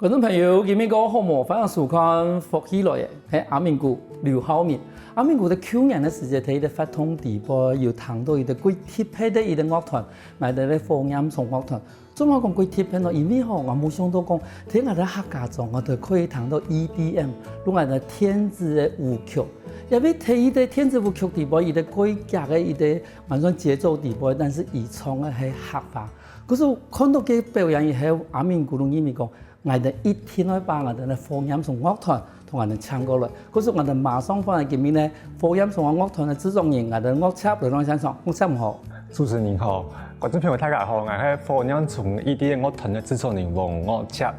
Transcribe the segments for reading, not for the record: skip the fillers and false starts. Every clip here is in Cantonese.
观众朋友，今日个好模非常喜欢福起来嘅，係阿明姑劉浩明。阿明姑喺去年嘅時節睇到發通地波，要談到伊哋幾貼配的伊哋樂團，埋到咧放音送樂團。總我講幾貼配咯，因為我冇想到講，睇我哋客家狀，我哋可以談到 EDM， 如我哋天子嘅舞曲。因為睇伊哋天子舞曲地波，伊哋幾夾嘅伊哋完全節奏地波，但是伊唱嘅係客話。可是看到嘅表演以後，阿明姑同伊咪講。我哋一天可以把我哋嘅放音送樂團同我哋唱過來，嗰時我哋馬上翻嚟見面咧，放音送樂團嘅製作人，我哋樂輯嚟當先生，樂輯唔好。主持人您好，觀眾朋友大家好，我係放音送 EDM 樂團嘅製作人王樂輯。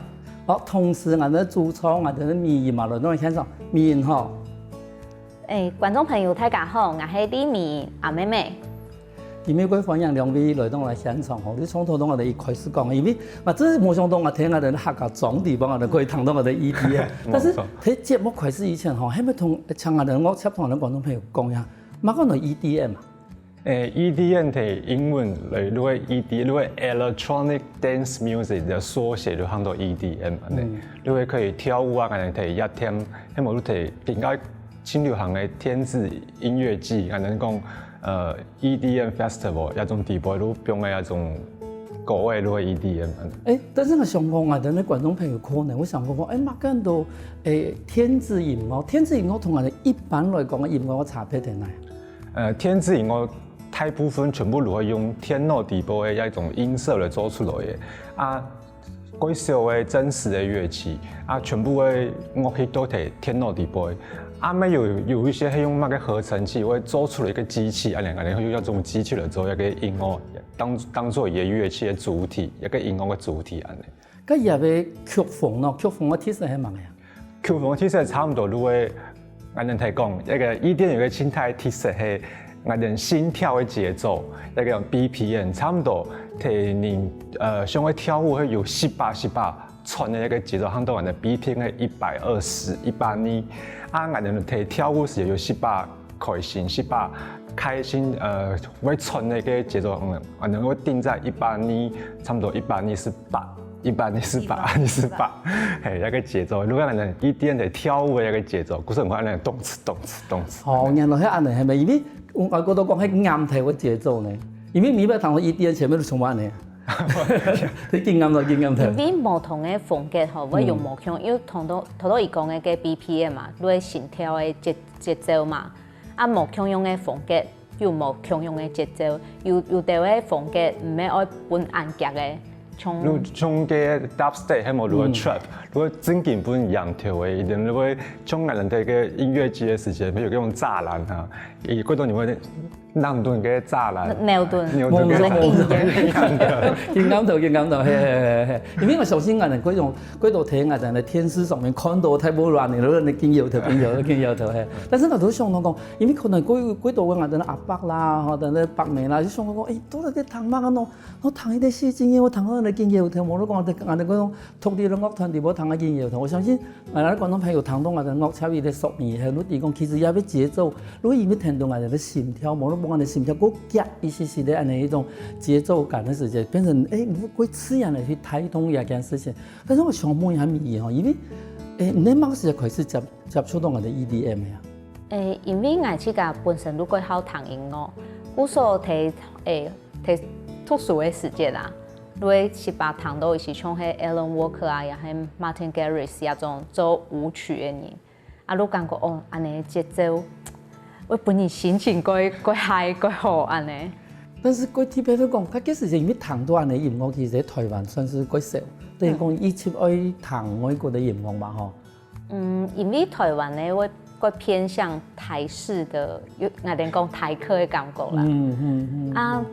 同時我哋主創我哋嘅美言嘛嚟當先生，美言好。觀眾朋友大家好，我係李美阿妹妹。因為佢歡迎兩位來到我哋現場，你從頭到我哋一開始講，因為或者冇想到我聽我哋客家總地方，我哋可以談到我哋 EDM。但是喺節目開始以前，係咪同唱我哋樂輯同我哋觀眾朋友講呀？乜講到 EDM 啊？EDM 係英文嚟，如果 ED， 如果 Electronic Dance Music 嘅縮寫就喊到 EDM。如果可以跳舞啊，我哋睇一天，喺冇睇點解清流行嘅天子音樂季，我哋講。EDM Festival 一種地步都變嘅一種歌嘅都係 EDM。但是我想講我哋啲觀眾朋友可能會想講乜講到天子音樂，天子音樂同我哋一般來講嘅音樂嘅差別喺哪？天子音樂大部分全部都係用天腦地步嘅一種音色嚟做出來嘅。嗰少嘅真實嘅樂器，全部嘅樂器都係天腦地步嘅。有一些係用乜嘅合成器，會做出來一個機器，然後用一種機器嚟做一個音樂，當做一個樂器嘅主體，一個音樂嘅主體安尼。咁而係曲風咯，曲風嘅特色係乜嘢？曲風嘅特色差唔多，如果我哋睇講一個EDM有個生態特色係我哋心跳嘅節奏，一個 BPM 差唔多，睇你想去跳舞係有18串嘅一個節奏，喊到我哋 BPM 係120、120。我哋睇跳舞時有18開心、18開心，會串嘅個節奏，我哋會定在120，差唔多128、128，係一個節奏。如果我哋EDM係跳舞嘅一個節奏，嗰時我哋動詞。哦，原來係安尼係咪？因為外國都講係啱睇個節奏呢，因為你咪談到EDM前面都充滿呢。你見啱睇。因為唔同嘅風格吼，會用唔同，因為頭頭伊講嘅個 BPM 嘛，你心跳嘅節奏嘛，唔同用嘅風格，又唔同用嘅節奏，有啲嘅風格唔係愛本按夾嘅，從嘅 dubstep 係冇如果 trap， 如果真根本洋調嘅，一定如果從人哋嘅音樂節嘅時間，譬如嗰種柵欄嚇，而嗰度你會。南頓嘅柵欄，牛頓，見啱頭，係。因為我首先我哋嗰度睇我哋喺電視上面看到太無亂嘅，你見搖頭係。但是我都想講，因為可能嗰度我哋阿伯啦，我哋伯妹啦，就想講，都係啲彈乜嘅我彈一啲詩經嘅，我彈嗰啲見搖頭，冇得講我哋嗰種獨立嘅樂團地步彈嘅見搖頭。我相信我哋觀眾朋友彈到我哋樂輯嘅熟面係，你講其實有啲節奏，如果聽到我哋嘅心跳，冇得。我哋心跳嗰夾一些的安尼一種節奏感的時間，變成我會自然地去帶動一件事情。但是我想問一下咪吼，因為你乜時開始接觸到我哋 EDM 呀？因為我自家本身如果好彈音樂，有時候睇特殊嘅時節啦，如果18彈到一時唱係 Alan Walker 啊，又係 Martin Garrix 啊種做舞曲嘅人，你感覺安尼節奏。我本人心情改嗨改好安尼，但是佢特別都講，佢幾時因為彈到安尼音樂，其實喺台灣算是改少。等於講以前愛彈外國嘅音樂嘛，吼。因為台灣咧會偏向台式的，我哋講台客嘅感覺啦。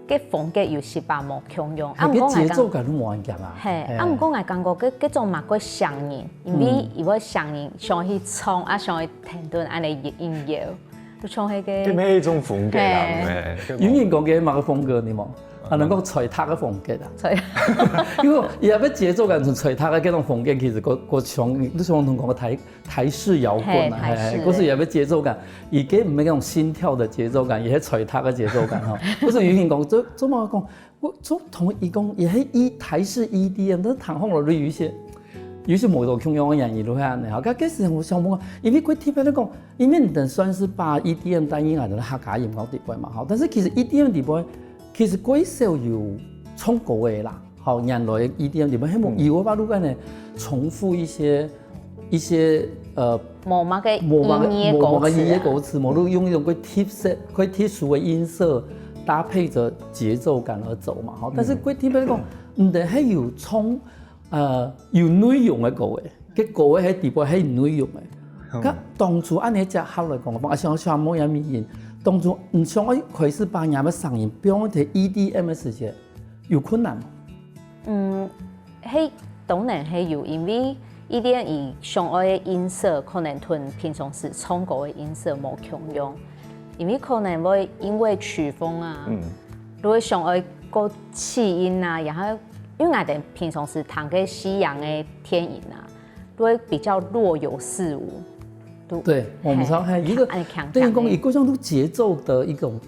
個風格有18冇強用，個節奏感都冇人夾啊。係，唔過我感覺嗰種嘛過上癮，因為如果上癮想去唱想去停頓安尼音樂，就唱迄個。啲咩種風格啦？演員講嘅乜個風格你冇？可能講隨他嘅風格啊。因為而家嘅節奏感同隨他嘅嗰種風格，其實個唱都像同講個台式搖滾啊，嗰時而家嘅節奏感，而家唔係嗰種心跳嘅節奏感，而係隨他嘅節奏感吼。嗰時演員講，做乜講？我同伊講，而係台式 EDM，但係彈紅落都有一些。有些某种腔样的人伊都遐尼，甲其实我想问，因为佢特别咧讲，因为你算是把 EDM 单音来的客家音乐地位嘛，好，但是其实 EDM 地位其实贵少有冲过的啦，好，原来 EDM 地位希望有把路个呢重复一些冇乜嘅音樂歌詞，冇用一种佢特殊的音色搭配着节奏感而走嘛，好，但是佢特别讲，唔得係有冲。有內容嘅歌嘅，嘅歌嘅喺地步係有內容嘅。咁當初按你只考嚟講，我想想冇嘢面言，當初唔想我開始把人嘅聲音變喺 EDM 嘅時節，有困難。係當然係有，因為 EDM 以上愛嘅音色可能同平常時唱歌嘅音色冇共用，因為可能會因為曲風啊，如果上愛個氣音啊，然後因為我哋平常時彈嘅西洋嘅天音啊，都會比較若有似無。對，我們說係一個，對講一個種都節奏的一種，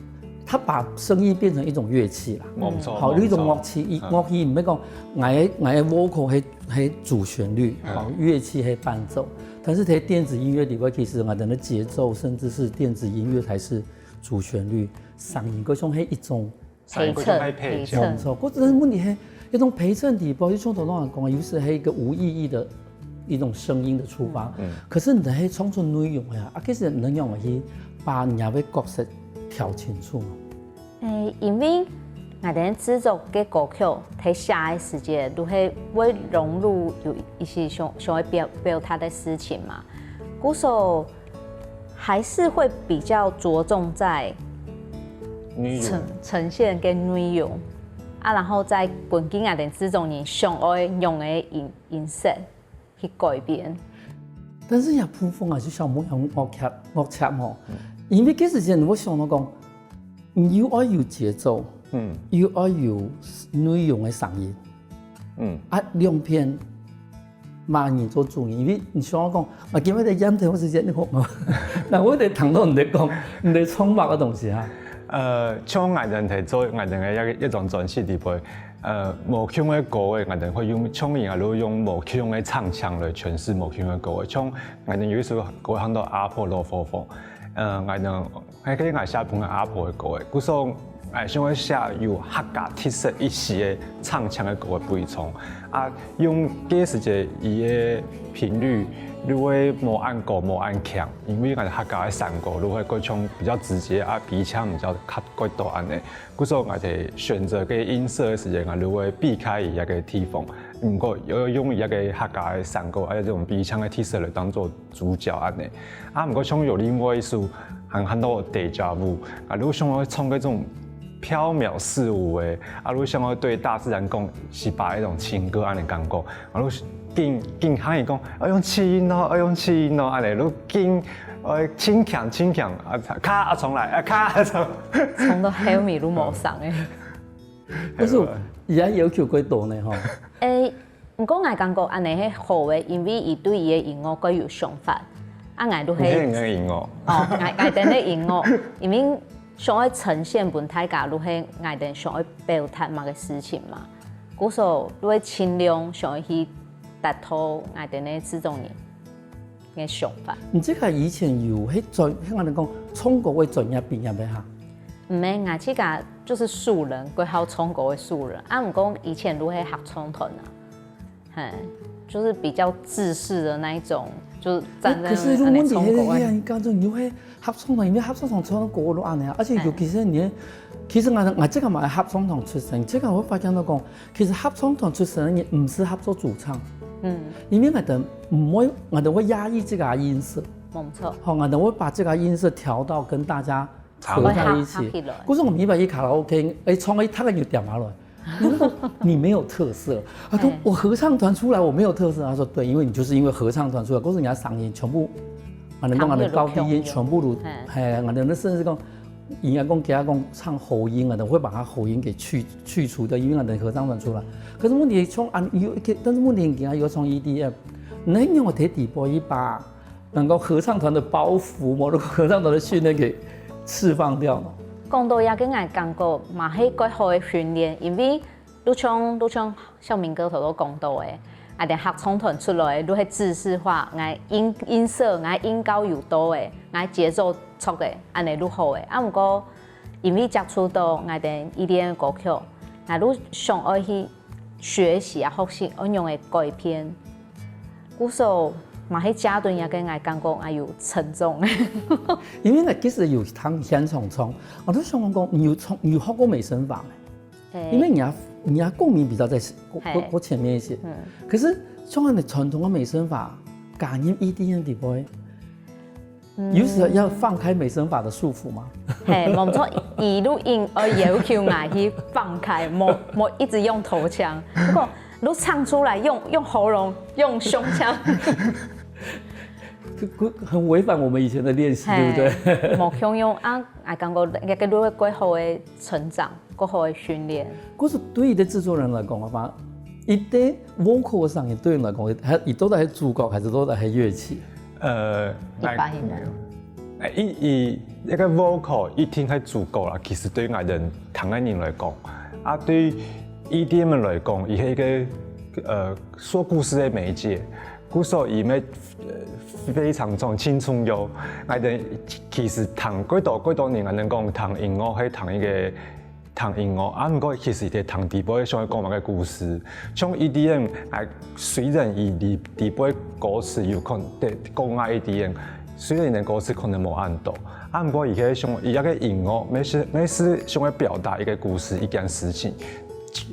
它把聲音變成一種樂器啦。冇錯。好，呢種樂器，樂器唔係講我 vocal 係主旋律，好，樂器係伴奏。但是喺電子音樂裡邊，其實我哋嘅節奏，甚至是電子音樂才是主旋律，聲音嗰種係一種陪襯。冇錯，嗰陣問題係。一種陪襯地步，就像頭先講，有時係一個無意義的一種聲音的出發。可是你係創出內容呀，其實能用去把人家嘅角色調清楚。因為我哋製作嘅歌曲喺寫嘅時節，都係會融入有一些想要表達的事情嘛。故所還是會比較着重在呈現跟內容。然後在本景我哋之中，你上愛用嘅音色去改變。但是也部分還是想冇用樂曲吼，因為嗰時陣我想到講，要愛有節奏，要愛有內容嘅聲音，兩片萬人做主，因為你想我講，我今日在演台嗰時陣，你學嘛，嗱我哋談到唔哋講，唔哋創作嘅東西啊。像藝人係做藝人嘅一種轉型地位，無腔嘅歌嘅藝人會用唱音啊，如果用無腔嘅唱腔來詮釋無腔嘅歌嘅，像藝人有時候會看到阿婆羅火火，藝人喺嗰啲藝寫本嘅阿婆嘅歌嘅，故所想要寫有客家特色一些嘅唱腔嘅歌嘅配唱，用幾時節伊嘅頻率。如果冇按高冇按強，因為我哋客家嘅山歌，如果嗰種比較直接鼻腔比較較過多安尼，故所我哋選擇嘅音色嘅時間啊，如果避開伊一個地方，唔過要用一個客家嘅山歌，還有這種鼻腔嘅特色嚟當做主角安尼。唔過像有另外一首很多地家舞，如果想要唱嗰種飄渺似舞嘅，如果想要對大自然講是把一種情歌安尼感覺，如果勁喊伊講，我用氣音咯，我用氣音咯，安尼，如勁，輕強，卡重來，卡重，重到後面都冇上嘅。但是而家要求幾多呢？嗬？唔過我感覺安尼係好嘅，因為伊對伊嘅音樂佢有想法，我都係。嘅音樂。哦，我哋嘅音樂，因為想要呈現本大家都係我哋想要表達某個事情嘛，故所都會盡量想要去。達到我哋呢這種嘅想法。唔知係以前有喺專，我哋講唱歌嘅專業畢業嘅嚇。唔係，我這個就是素人，佢好唱歌嘅素人。唔講以前都係合唱團啊，就是比較自私的那一種，就是站在那裡唱歌。可是如果問題係你講咗，你會合唱團，因為合唱團唱歌都安尼啊，而且尤其是你。其實我這個嘛係合唱團出身，這個我發現到講，其實合唱團出身嘅人唔適合做主唱，因為我哋會壓抑這個音色，冇錯，好，我哋會把這個音色調到跟大家合在一起。故是我們一般去卡拉 OK， 唱一他個就點下來，你沒有特色，他說我合唱團出來我沒有特色，他說對，因為你就是因為合唱團出來，故是人家嗓音全部，我哋講我哋高低音全部都係，我哋甚至講。人家講給他講唱喉音啊，都會把他喉音給去除掉，因為我哋合唱團出來。可是問題從但是問題人家有從 EDM， 能用我睇底波一把能夠合唱團的包袱，某個合唱團的訓練給釋放掉。講到也跟我感覺嘛係幾好嘅訓練，因為都像小明哥頭都講到嘅，啊，连合唱团出来，愈迄制式化，爱音色，爱音高有多的，爱节奏速的，安尼愈好的。啊，毋过因为接触到爱den EDM 的歌曲，那愈上爱去学习啊，复习运用的改编，故说嘛，迄阶段也跟爱感觉也有沉重的。因为呢，其实有谈现场唱，我都想讲，你有学过美声法没？因为你要共鸣比较在过前面一些。可是像你传统的美声法，感应 EDM 底部，有时要放开美声法的束缚吗？嘿，冇错，一路音要求我去放开，莫一直用头腔。不过如唱出来用喉咙用胸腔，很违反我们以前的练习，对不对？莫强用啊，我感觉一个愈过好的成长，过好的训练。可是对于的制作人来讲的话，一在 vocal 上也对人来讲，伊都在主角还是都在乐器？一个 vocal 一听係主角啦，其實對藝人唐藝人來講，啊對 EDM 來講，伊係一個說故事的媒介，故所伊咩非常重青春有藝人其實談幾多年藝人講談音樂係談一個談音樂，啊唔過其實係談地部想講乜嘅故事，像 EDM 係雖然伊地部歌詞有可能講下 EDM。雖然你的歌詞可能冇按到，啊，不過伊個想伊一個音樂，每次想要表達一個故事一件事情，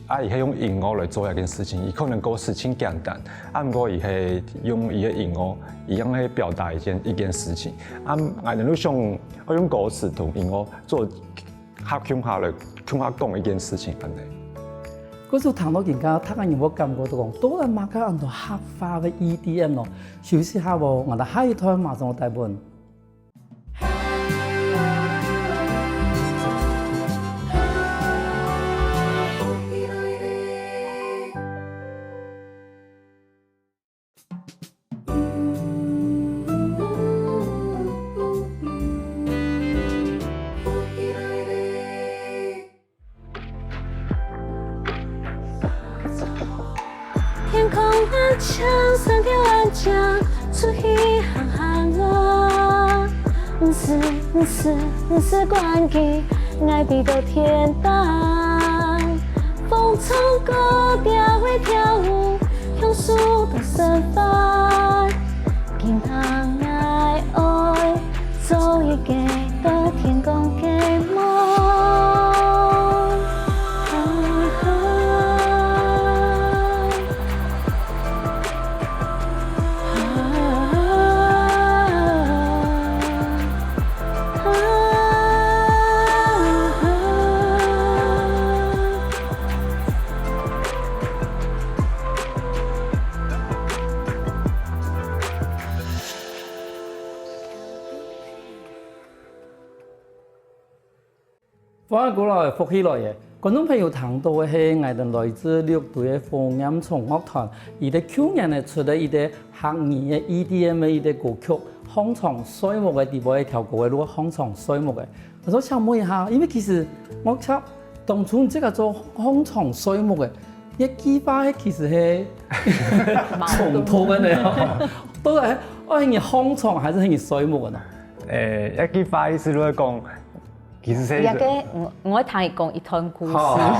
啊，伊係用音樂來做一件事情，伊可能歌詞真簡單，啊，不過伊係用伊個音樂一樣去表達一件事情，啊，我哋都想我用歌詞同音樂做合腔下來，腔下講一件事情安尼。嗰時談到人家，他個人我感覺到講，都係馬家按照合法嘅 EDM 咯。休息下喎，我哋下一台馬上帶本。天空很长，山条很长，出去行行啊。不是关机，爱比到天堂。风从高调会跳舞，向树的盛放。今行爱爱，做一个到天空的梦。翻過來復起來嘅，觀眾朋友聽到嘅係我哋來自6隊嘅鳳音松樂團，而哋去年咧出咗一啲客語嘅 EDM 嘅一啲歌曲，放長水木嘅地步嘅調歌嘅，如果放長水木嘅，我想請問一下，因為其實我測當初即個做放長水木嘅，一幾把其實係重套嘅呢，都係係你放長還是係你水木嘅呢？一幾把意思都係講。其實一個我聽伊講一段故事。好，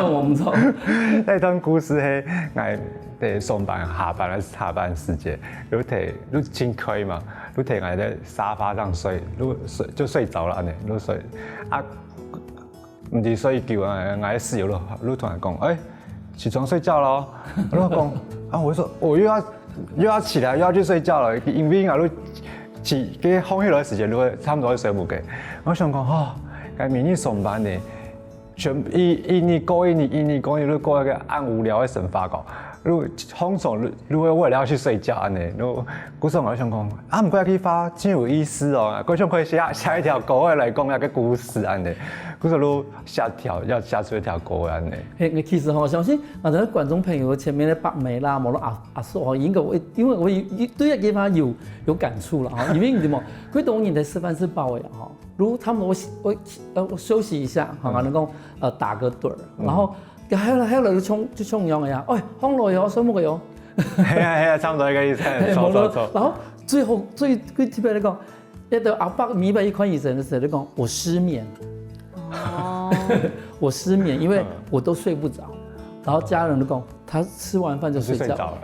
我唔錯。呢段故事係我哋上班下班時間，你真可以嘛？你睇我喺沙發上睡，就睡着了你睡啊，唔是睡覺啊，我喺室友你突然講，起床睡覺咯，我講啊，我說我又要起來，又要去睡覺了，因為我佢放起來時間，你差唔多睡唔嘅。我想講喺明日上班呢，一年過一年，你過一個按無聊嘅生活個，你放鬆，你會為了要去睡覺呢，你嗰時候我想講啊，唔怪佢發真有意思哦，嗰種可以寫一條歌來講一個故事安尼，嗰時候要寫出一條歌安尼。其實我相信我哋觀眾朋友前面的白眉啦，無論阿叔應該會，因為我對一個有感觸啦，因為點麼？佢當然在示範室包嘅哈，如果他們我休息一下，哈，能夠打個盹，然後還有就衝樣嘅呀，放落去水木嘅喲，差不多一个意思，错。然后最后最特别来讲，一到阿伯明白一款医生的时候，就讲我失眠。哦，我失眠，因为我都睡不着。然后家人都讲，他吃完饭就睡觉了，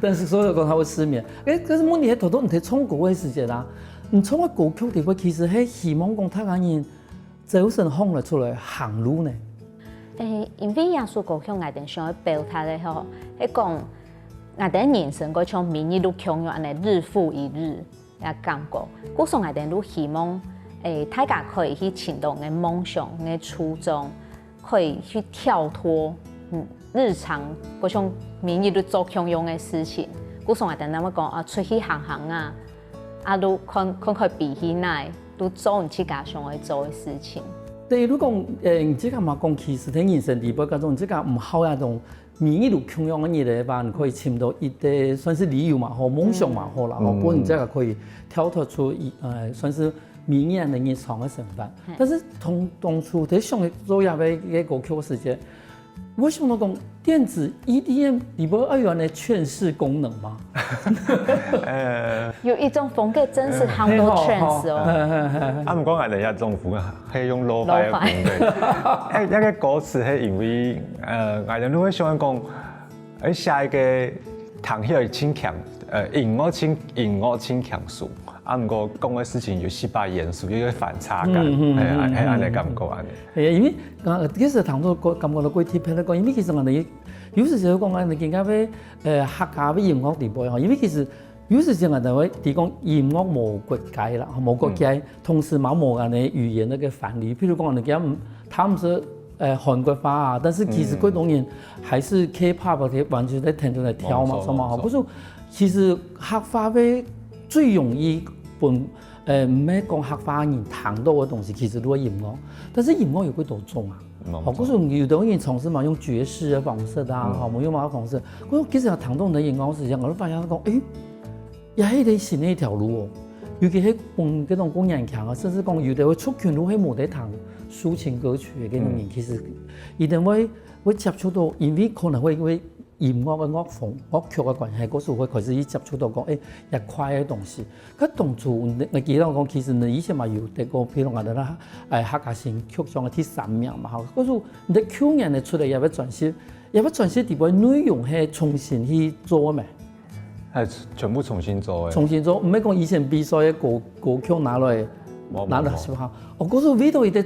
但是所有讲他会失眠。可是问题喺头都唔睇冲过嘅时节啦，唔冲个歌曲地方，其实係希望讲他人早晨放了出来行路呢。因为耶稣歌曲我哋想要表达咧吼，係講我哋人生嗰種明日都強弱，安尼日復一日嘅感覺。故所我哋都希望大家可以去尋到嘅夢想、嘅初衷，可以去跳脫日常嗰種明日都做強用嘅事情。故所我哋那麼講啊，出去行行啊，都看比起來，都做你自家想要做嘅事情。但係如果你即個嘛講，其實喺人生地步嗰種，即個唔好那種明日都強用嘅嘢咧，話你可以尋到一啲算是理由嘛，或夢想嘛，好啦，或者你即個可以跳脫出算是明年的日常嘅成分。但是當初喺上做入嘅歌曲時間，我想到講電子 EDM 裡邊要有呢勸世功能嘛？有一種風格真是很多 trance 哦。唔講人哋一種風啊，係用 lo-fi 嘅風格。一個歌詞係因為我哋都會想講，下一個彈起來輕強，音樂輕強數。唔過講嘅事情有失敗嚴肅，有個反差感，係安尼感覺安尼。係啊，因為其實談到感覺到幾貼皮咧講，因為其實我哋有時就講我哋更加俾客家嘅音樂地步嗬，因為其實有時就我哋會提講音樂無國界啦，無國界，同時冇我哋語言那個範圍，譬如講我哋講，他們是韓國話啊，但是其實嗰種人還是 K-pop 嘅完全在聽住嚟跳嘛，什麼好，不過其實客話嘅最容易唔係講客話人談到嘅東西，其實都係音樂，但是音樂有幾多種啊？好，嗰種有的人從事嘛用爵士嘅方式啊，好冇用乜方式。嗰種其實談到你嘅音樂時間，我都發現講，又係啲新嘅一條路哦。尤其係幫嗰種工人強啊，甚至講有的會出拳都係冇得彈抒情歌曲嘅嗰種人，其實一定會接觸到，因為可能會音樂嘅樂風、樂曲嘅關係，嗰時會開始接觸到講一塊嘅東西。咁當初我記得講，其實你以前嘛有得個，譬如我哋啦客家新曲上嘅第3名嘛，嚇。嗰時你去年嘅出嚟有乜轉型？有乜轉型？地位內容係重新去做咩？係全部重新做嘅。重新做，唔係講以前比賽嘅歌曲拿來是唔好。嗰時 video 嘅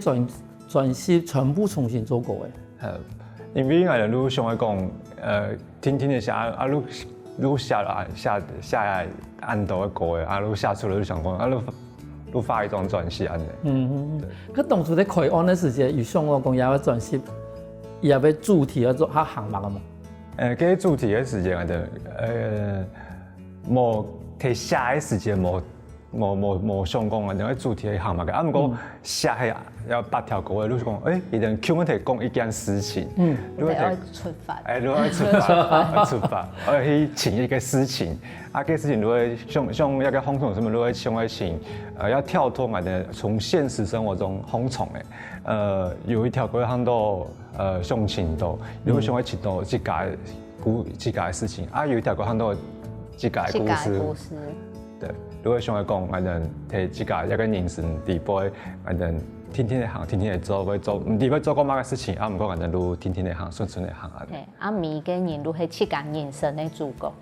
轉型全部重新做過嘅。因為我哋都想講，聽的下，如下來按到嘅歌嘅，如下出來就想講，如發一種轉型安尼。佢當初喺開案嘅時間，有想過講有個轉型，有個主題要做下項目啊嘛。嗰主題嘅時間我哋冇睇下嘅時間冇想講嗰主題嘅項目嘅，不過下係有8條歌嘅，你講一定 Q 問題講一件事情，你要出發，你要出發，去請一個事情，個事情你會像一個風潮什麼，你會想去請，要跳脫我哋從現實生活中風潮嘅，有一條歌喊到上情度，你會想去請到自家嘅事情，有一條歌喊到自家嘅故事。對，如果想去講，我哋睇自家一個人生地步，我哋天天嚟行，天天嚟做，會做，唔係做過乜嘅事情，唔過我哋都天天嚟行，順順嚟行啊。係，每個人都係自家人生嘅主角。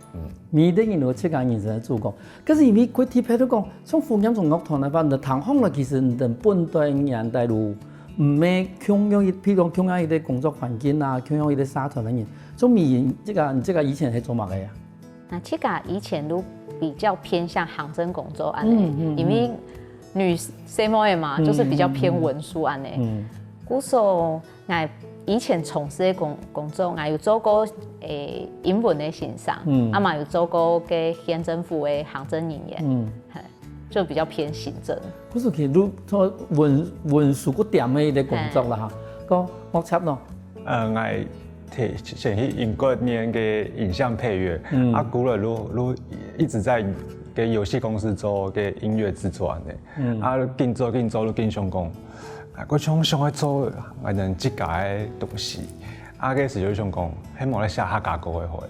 每個人都自家人生嘅主角。可是因為佢啲譬如講，像福建種樂團嚟講，你談行啦，其實你本地人大陸唔係強樣，譬如講強樣一啲工作環境啊，強樣一啲社團嘅人，種面這個以前係做乜嘅呀？那這個以前都比較偏向行政工作安尼，因為女生嘛，就是比較偏文書安尼。故所我以前從事嘅工作，我有做過英文嘅欣賞，嘛有做過嘅縣政府嘅行政人員，就比較偏行政。故所其實都做文書嗰點嘅啲工作啦嚇，我插咯。我先去英國念嘅影像配樂，古來都一直在給遊戲公司做嘅音樂製作嘅，緊做都緊想講，我想去做我哋自家嘅東西，嗰時就想講，希望咧寫客家歌嘅會，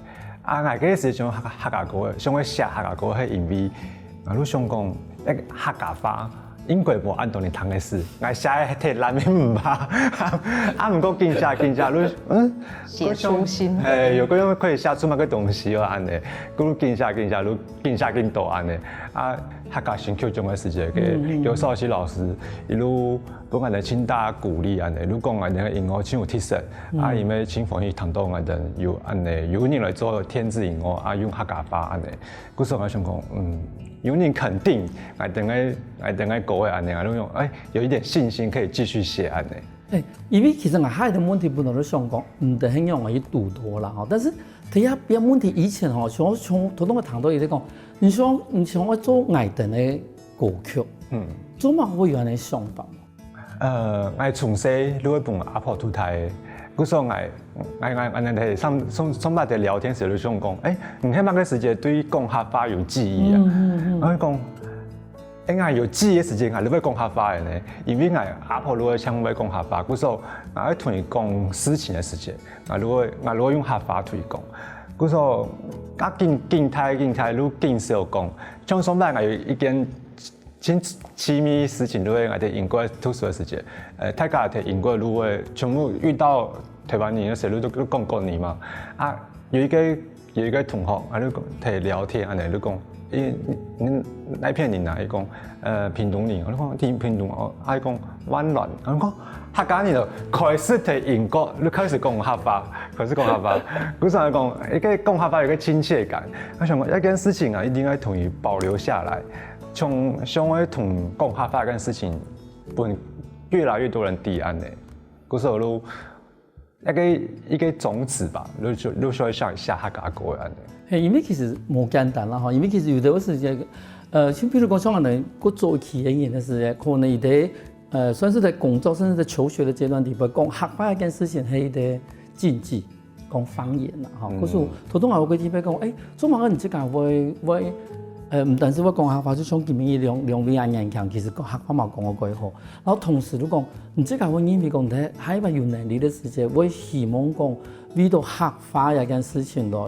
啊，我嗰時想客家歌，想要寫客家歌係因為，我想講一客家話。英國無按道理談嘅事，我寫嘅係難免唔怕，啊唔過見下，寫書心，有嗰種可以寫出乜嘅東西啊，安尼，嗰見下見到安尼，啊客家先扣中嘅時節嘅，有少時老師一路幫我哋請大家鼓勵安尼，如果我哋嘅音樂真有特色，啊因為請放去談到我哋有安尼，有人來做天子音樂，啊用客家話安尼，嗰時候我想講，有人肯定，我等下歌嘅安尼，我用有一點信心可以繼續寫安尼。因為其實我下一個問題本來都想講，唔得很讓我去賭多啦，但是睇下別問題以前吼，像頭東嘅談到伊咧講，你想我做外地嘅歌曲，做乜會有安尼想法？我從細都會幫阿婆出台。嗰時候我哋上班在聊天時，就想講，你喺乜嘅時節對講客話有記憶啊？我講，我有記憶嘅時節，我都會講客話嘅呢。因為我阿婆如果想會講客話，嗰時候我會同伊講事情嘅時節，我如果用客話同伊講，嗰時候啊靜態，如靜少講，像上班我有一件真親密事情，如果我哋英國讀書嘅時節，大家喺英國如果全部遇到台灣人嘅時候，都講過你嘛。啊，有一個同學，啊，都同聊天，安尼都講，你那片人啊？伊講，屏東人，我都講屏東，啊，伊講灣巒，我講客家人就開始喺英國，你開始講客話，嗰時候講，一個講客話有個親切感。我想講一件事情啊，一定要同伊保留下來。從想要同講客話嘅事情，本越來越多人提案嘅，嗰時候都一個種子吧，都需要想下客家歌安尼。因為其實冇簡單啦，因為其實有啲時間，像譬如講，像我哋個做企業嘅時間，可能佢哋算是在工作甚至在求學的階段，裡邊講客話一件事情係一個禁忌，講方言啦，嚇。嗰時候頭東我會聽佢講，做乜你即個會唔單止我講客話，就像今年兩位阿年強，其實講客話冇講我過好。然後同時都講，唔知個我因為講睇，喺個有能力的時節，我希望講為到客話一件事情來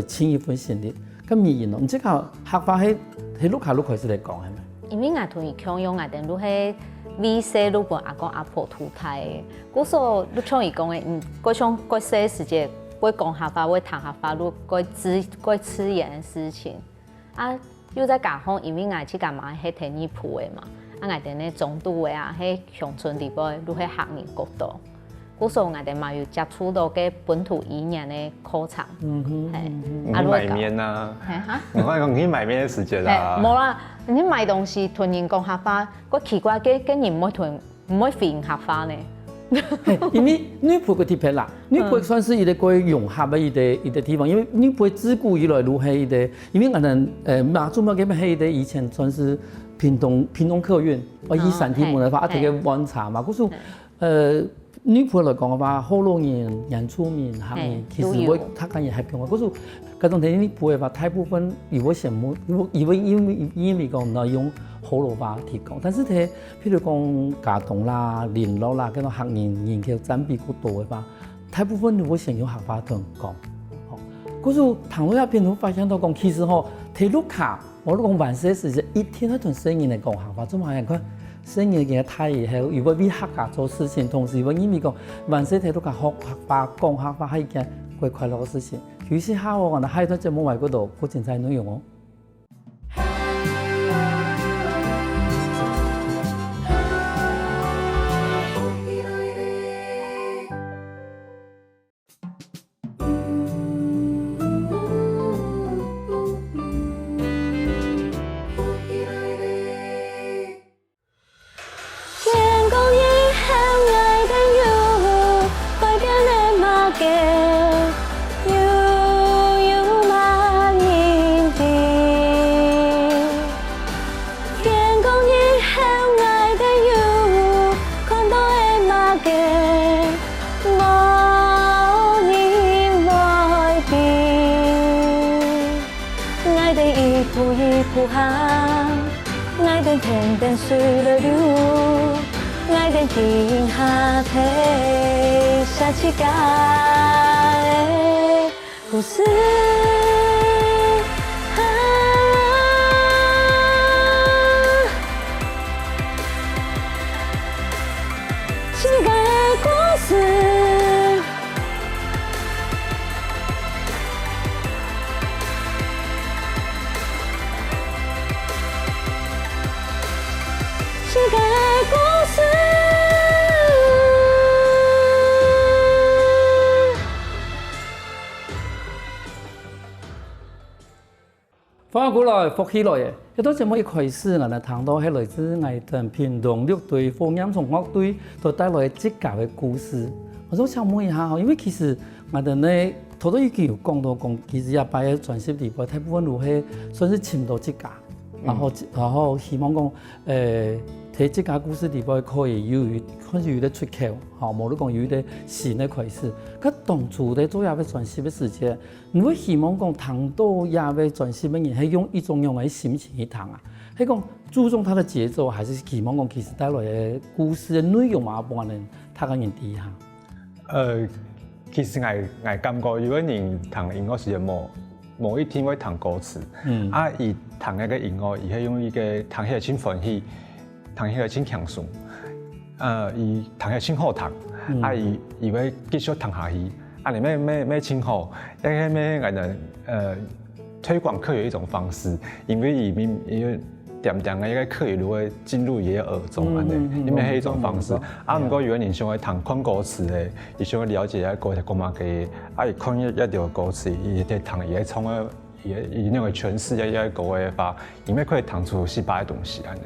盡一份心力。咁而然咯，唔知個客話喺碌下碌開始嚟講係咪？因為我同伊強用，我哋都係微細都幫阿公阿婆土台嘅。嗰時候都像伊講嘅，嗰種嗰些時節會講客話，會談客話，都嗰吃言嘅事情啊。又在講講，因為我去幹嘛係聽日譜嘅嘛，啊我哋呢中度嘅啊，喺鄉村地方都係客人角度。嗰時候我哋嘛有接觸到嘅本土語言嘅課程，係買麵啊，我講你買麵嘅時節啦。冇啦，你買東西同人講客話，個奇怪嘅跟人唔會回應客話呢。因為女輩個特別啦，女輩算是一個可以融合嘅一個地方，因為女輩自古以來都係一個，因為我哋馬祖嘛嗰邊係一個以前算是屏東客運，我以山地門來話一個灣茶嘛，嗰時女輩來講嘅話，河洛人、原住民、客人，其實我客家人係平嘅，嗰時嗰種睇女輩嘅話，大部分如果羨慕，因為講內容。河洛話提供，但是譬如講家東啦、連絡啦，嗰種客人口佔比較多嘅話，大部分都會先用客話同人講。嗰時候談到一邊，我發現到講，其實吼睇碌卡，我都講晚些時節一天一同生意嚟講客話，做乜人講生意嘅太熱係，如果為客家做事情，同時我因為講晚些睇碌卡學客話講客話係一件幾快樂嘅事情。於是下我哋喺度節目位嗰度，好精彩內容哦。故事。世界的故事，世界的故事。翻過來復起來嘅，一到節目一開始，我哋談到係來自藝團屏東樂隊、鳳音重樂隊所帶來職家嘅故事。我想請問一下，因為其實我哋呢頭都已經有講到講，其實也擺喺傳習地方，大部分都係算是簽到職家，然後希望講睇職家故事地方可以開始有啲出口，嚇無你講有啲新嘅開始。咁當初咧做也要傳習嘅時節，你會希望講談到也要傳習嘅人係用一種嘅心情去談啊，係講注重它的節奏，還是希望講其實帶來嘅故事嘅內容嘛，幫人睇個人睇下。其實我感覺如果人彈音樂時冇一定會彈歌詞，伊彈嗰個音樂，伊係用一個彈起來真歡喜，彈起來真輕鬆，伊彈起來真好彈，伊會繼續彈下去，你咩真好，因為咩我哋推廣客語一種方式，因為伊點嘅一個客語如果進入伊個耳中，安尼，因為係一種方式。不過如果你想去彈看歌詞嘅，你想去了解一下歌詞講乜嘅，伊看一條歌詞，伊喺彈，伊喺創個，伊那個詮釋一個歌嘅話，伊咪可以彈出失敗嘅東西，安尼。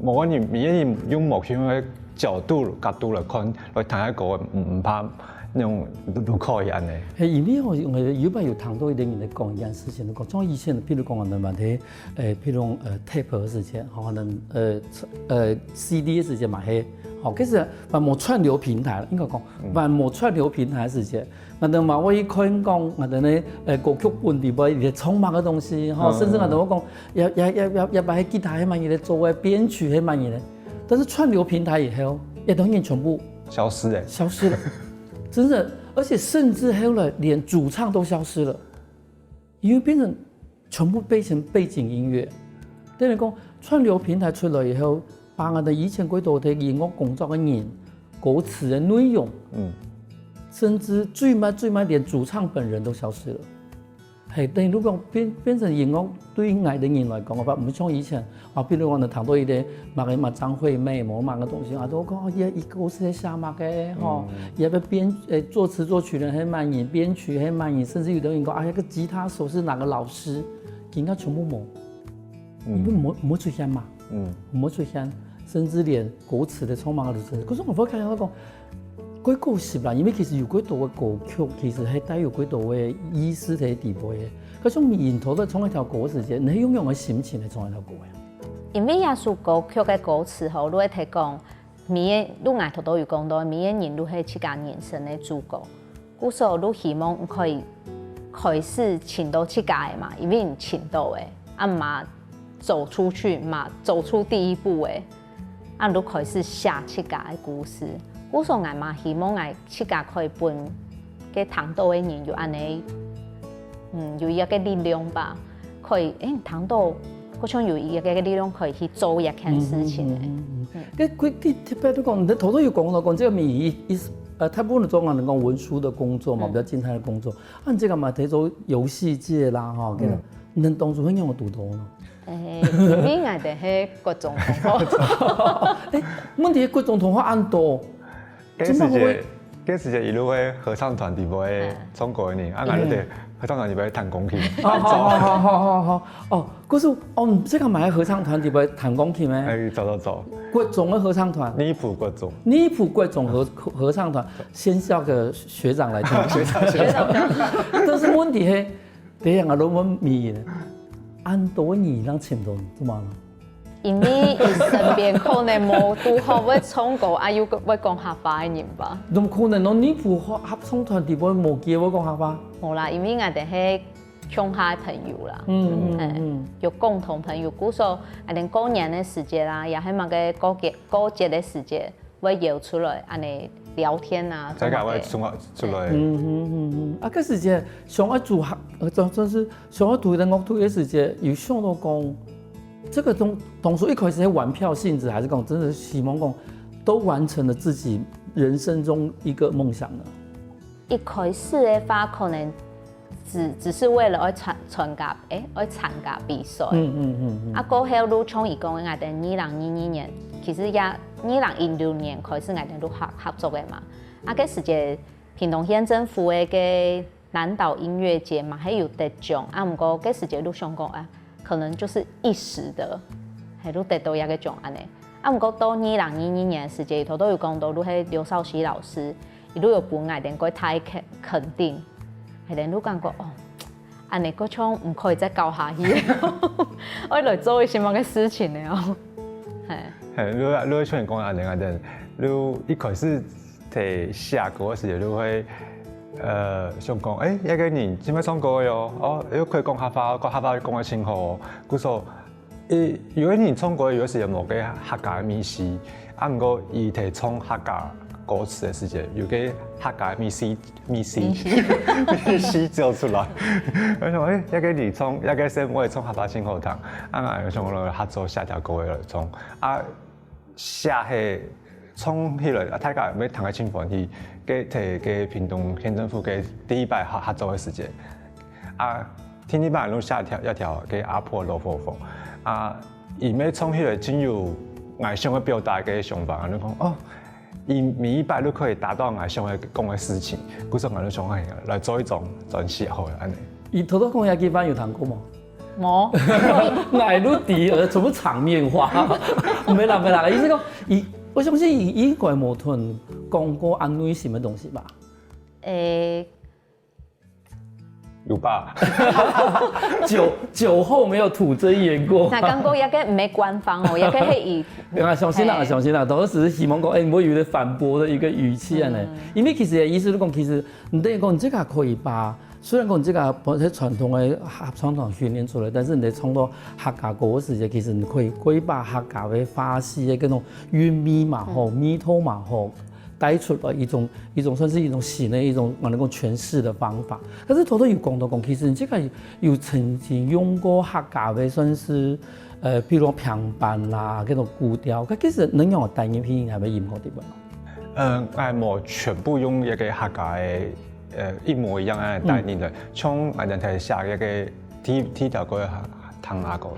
無論你用目標嘅角度來看，來彈一個唔怕。那種都可以安尼。係因為我有擺有談到一啲人嚟講一件事情，講像以前，譬如講我哋問題，譬如tape 嘅時間，可能CD 嘅時間嘛係，其實還冇串流平台，應該講還冇串流平台嘅時間，我哋嘛可以看講我哋咧歌曲本地邊啲創作嘅東西，甚至我哋講也擺喺吉他係乜嘢嚟做嘅編曲係乜嘢嚟，但是串流平台以後，一當然全部消失了。真的，而且甚至後來連主唱都消失了，因為變成全部變成背景音樂。等於講串流平台出來以後，把我哋以前幾多嘅音樂工作嘅人、歌詞嘅內容，甚至最慢連主唱本人都消失了。係等於如果變成音樂對愛的人來講嘅話，唔像以前比如我哋談到一啲乜張惠妹某個東西都講一個是喺寫乜嘅也要作詞作曲人係乜人，編曲係乜人，甚至有啲人講一個吉他手是哪個老師，而家全部冇，因為冇出現嘛，冇出現，甚至連歌詞嘅創作都係。可是我發覺我講。幾個是啦，因為其實有幾多嘅歌曲，其實係帶有幾多嘅意思喺地步嘅。嗰種沿途都創一條歌時節，你用嘅心情嚟創一條歌嘅。因為耶穌歌曲嘅歌詞吼，你會睇講，每個你外頭都有講到，每個人都係自家人生嘅主角。故所你希望可以開始尋到自家嘅嘛，因為你尋到嘅，嘛走出去嘛，走出第一步嘅，你開始寫自家嘅故事。故所我嘛希望我自家可以伴嘅談到嘅人有安尼，有一個力量吧，可以談到嗰種有一個力量可以去做一件事情嘅。佢特別都講，你頭都有講到講，這個咪大部分做我哋講文書的工作嘛，比較靜態的工作。按這個嘛睇做遊戲界啦，你當初很讓我讀到咯。因為我哋係國中同學。問題國中同學按多。嗰時一路喺合唱團底部嘅中國人，我哋合唱團底部彈鋼琴。好。嗰時唔識係咪喺合唱團底部彈鋼琴咩？走。國中嘅合唱團。尼普國中合唱團，先叫個學長來聽。學長。但是問題係，第一我都問迷嘅，按多年讓簽到做乜咯？因為身邊可能冇拄好會唱歌，又會講客話嘅人吧。咁可能咯，你副合唱團底部冇機會講客話。冇啦，因為我哋係鄉下朋友啦，有共同朋友，故所我哋過年嘅時節啦，也係某個過節嘅時節會搖出來，安尼聊天啊，再改为出来。啊，嗰時節上一組合，就是上一組的樂隊嘅時節，有想到講，這個當初一開始係玩票性質，還是講真的希望講都完成了自己人生中一個夢想呢？一開始嘅話，可能只是為了去參加比賽。啊，過後都從伊講嘅，我哋2022年，其實也2016年開始，我哋都合作嘅嘛。啊，嗰時節屏東縣政府嘅個南島音樂節嘛，係有得獎。啊，唔過嗰時節都想講啊，可能就是一時的，係都得到一個獎安尼。啊，唔過到2022年時節，頭都有講到，都係劉少奇老師，伊都有幫我哋個太肯定。係人都講過哦，安尼個廠唔可以再搞下去，我來做一些乜嘅事情咧哦。係。你像講安尼啊，你一開始提寫歌嘅時候，你會想講，一個人點樣唱歌嘅喲？哦，你可以講客家講得清楚。故說，如果你唱歌有時有冇嘅客家秘詩，啊，唔過伊提唱客家歌詞嘅時節，有個客家秘詩做出來。我想一個你唱，一個聲我係唱客家清好聽，啊，我想我合作寫條歌嚟唱，啊，寫係唱起來，大家要彈個清歡喜，嘅提嘅屏東縣政府嘅第一擺合作嘅時節，啊，天一擺都寫一條嘅阿婆羅浮鳳，啊，而咩唱起來真有我想要表達嘅想法，你講哦。每一擺都可以達到我想要講嘅事情，故所我都想係來做一種專輯好嘅安尼。伊頭講遐幾班有彈過嗎？冇。乃如第二，全部場面化。沒啦，意思講，我相信伊應該冇同講過安慰什麼東西吧？有吧？酒後沒有吐真言過。那剛剛一個唔係官方哦，一個係以。相信啦，都只是希望講，唔會有啲反駁的一個語氣啊呢。因為其實意思都講，其實你等於講，這個可以把，雖然講這個本身傳統的合唱團訓練出來，但是你唱到客家歌嘅時節，其實你可以把客家嘅花式嘅嗰種韻味嘛好，味道嘛好。帶出了一種算是一種新的一種我能夠詮釋的方法。可是頭有講到講，其實你這個有曾經用過客家的算是比如平板啦，嗰種古調，佢其實能用個單音拼音係咪音樂啲噃？我冇全部用一個客家嘅一模一樣嘅單音嘅，從我哋睇下一個第條歌唐阿歌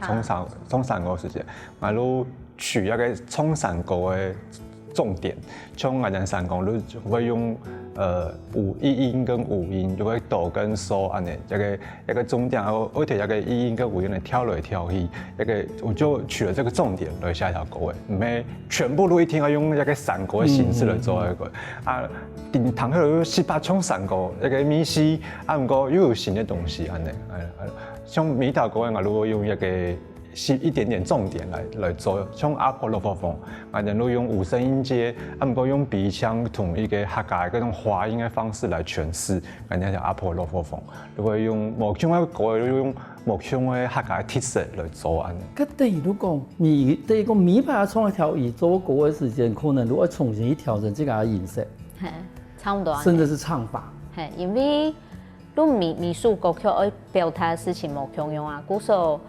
衝山歌時節，我都取一個衝山歌嘅。重點，像我哋三講，你會用一音跟五音，就會哆跟嗦安尼，一個重點，我提一個一音跟五音嚟跳來跳去，我就取了這個重點來寫條歌嘅，唔係全部都一定要用一個山歌嘅形式嚟做一個。啊，彈起來又18種山歌，一個秘詩，啊唔過又有新嘅東西安尼，像每條歌我都會用一個。是一點點重點來做，像阿婆羅浮鳳，我哋都用五聲音階，唔過用鼻腔同一個客家嗰種華音嘅方式來詮釋，我哋叫阿婆羅浮鳳。如果用木腔嘅歌，用木腔嘅客家特色來做安。咁等於如果每排創一條以做歌嘅時間，可能如果重新去調整這個音色，係差唔多，甚至是唱法。係因為都美術歌曲愛表達嘅事情冇共用啊，故所。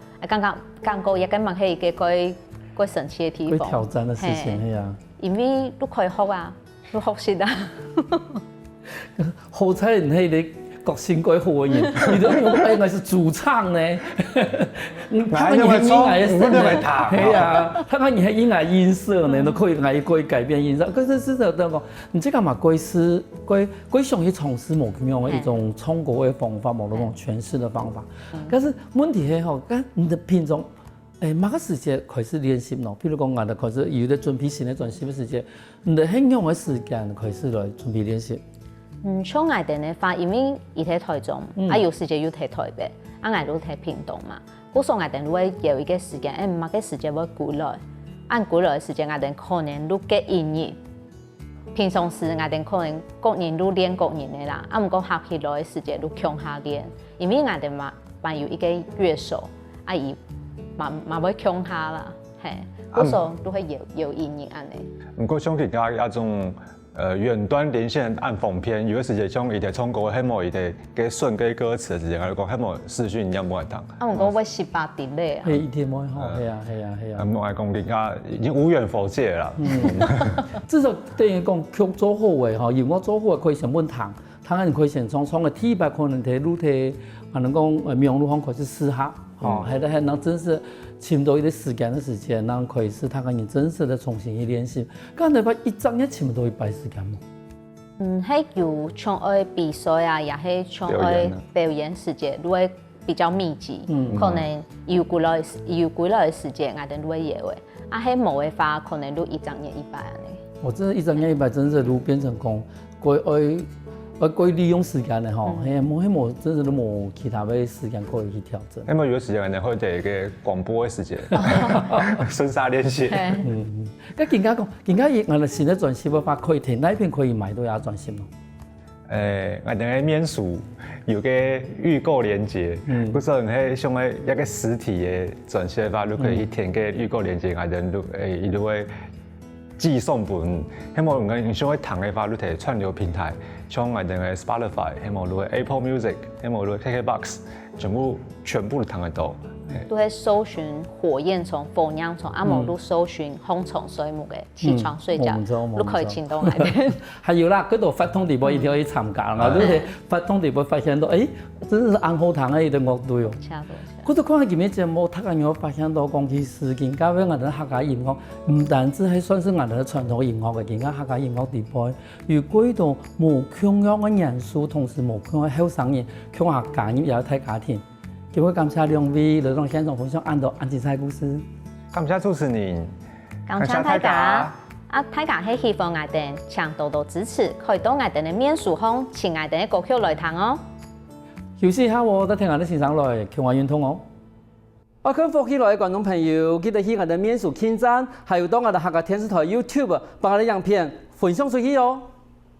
剛過一個問係一個最神奇嘅地方，會挑戰嘅事情係啊，因為都可以學啊，都學識啊。好彩你係你國新改好嘅人，你都用我是主唱呢。他們也係音樂嘅聲，係啊，他們也係音樂音色呢，都可以改變音色。可是事實上講，你這個嘛歸想去從事某樣嘅一種唱歌嘅方法，某種詮釋嘅方法。可是問題係吼，你的平常某個時間開始練習咯，譬如講我哋開始有啲準備新嘅專輯嘅時間，你哋很用嘅時間開始來準備練習。像我哋嘅話，因為伊喺台中，有時間要喺台北，我哋都喺屏東嘛。嗰時我哋會有一個時間，某個時間會過來，按過來嘅時間，我哋可能都幾1日。平常時我哋可能各人都練各人嘅啦，唔過合起來嘅時間都強下練，因為我哋嘛有一個樂手，伊嘛會強下啦，係嗰時都係有1日安尼。唔過像其他一種。远端连线按缝片，有个时间像伊哋通过迄某伊哋嘅顺嘅歌词的时间，我讲迄某视讯一样冇爱当。啊，毋过要18 delay 啊。嘿，一天冇好，系啊，系啊，系啊。冇爱讲，人家已经无远弗届啦。至少等于讲曲做好嘅吼，如果做好嘅可以成本谈，谈人可以成创嘅体白可能睇路睇，可能讲用路方可以试下，吼，还能真是请到一个时间，让可以使他可以真实的重新去练习。咁你把一张也请唔到100时间冇？迄有像爱比赛啊，也迄像爱表演时间，如果比较密集，可能有几耐的时间，我哋如果野话，啊，迄无的话，可能如一张也100安尼。我真的一张100，真是如变成功，可以利用时间的吼，冇真是都冇其他的时间可以去调整。有个时间可能会一个广播的时间，深沙连线。咁更加讲，更加我哋新的专辑嘅话，可以听那片可以买到也专辑咯。我哋嘅面书有个预购链接，不是喺像喺一个实体嘅专辑嘅话，你可以去填个预购链接，我哋伊就会寄送本。希望你想喺谈嘅话，你睇串流平台，像我哋嘅 Spotify， 希望你 Apple Music， 希望你 KKBox， 全部都谈得到。都会搜寻火焰虫、火娘虫，啊，无都搜寻红虫水母嘅起床睡觉，都可以请到来边。还有啦，嗰度发通地波一定要去参加啦，你哋发通地波发现到，真是红好堂嘅一个乐队哦。嗰度看今日节目，突然我发现到讲，其实更加俾我哋客家音乐，唔单止係算是我哋傳統音樂嘅，更加客家音樂地波，如果度無強樣嘅人數，同時無強嘅後生人，強客家人也有睇家庭。今日感謝兩位嚟到現場分享安精彩故事。感謝主持人，感謝大家。啊，大家係希望我哋請多多支持，可以到我哋嘅面書上請我哋嘅歌曲來聽哦。休息一下，我再聽我哋先生來橋外運通哦。我跟福起來嘅觀眾朋友，記得去我哋面書點讚，還有到我哋客家電視台 YouTube 把我哋影片分享出去哦。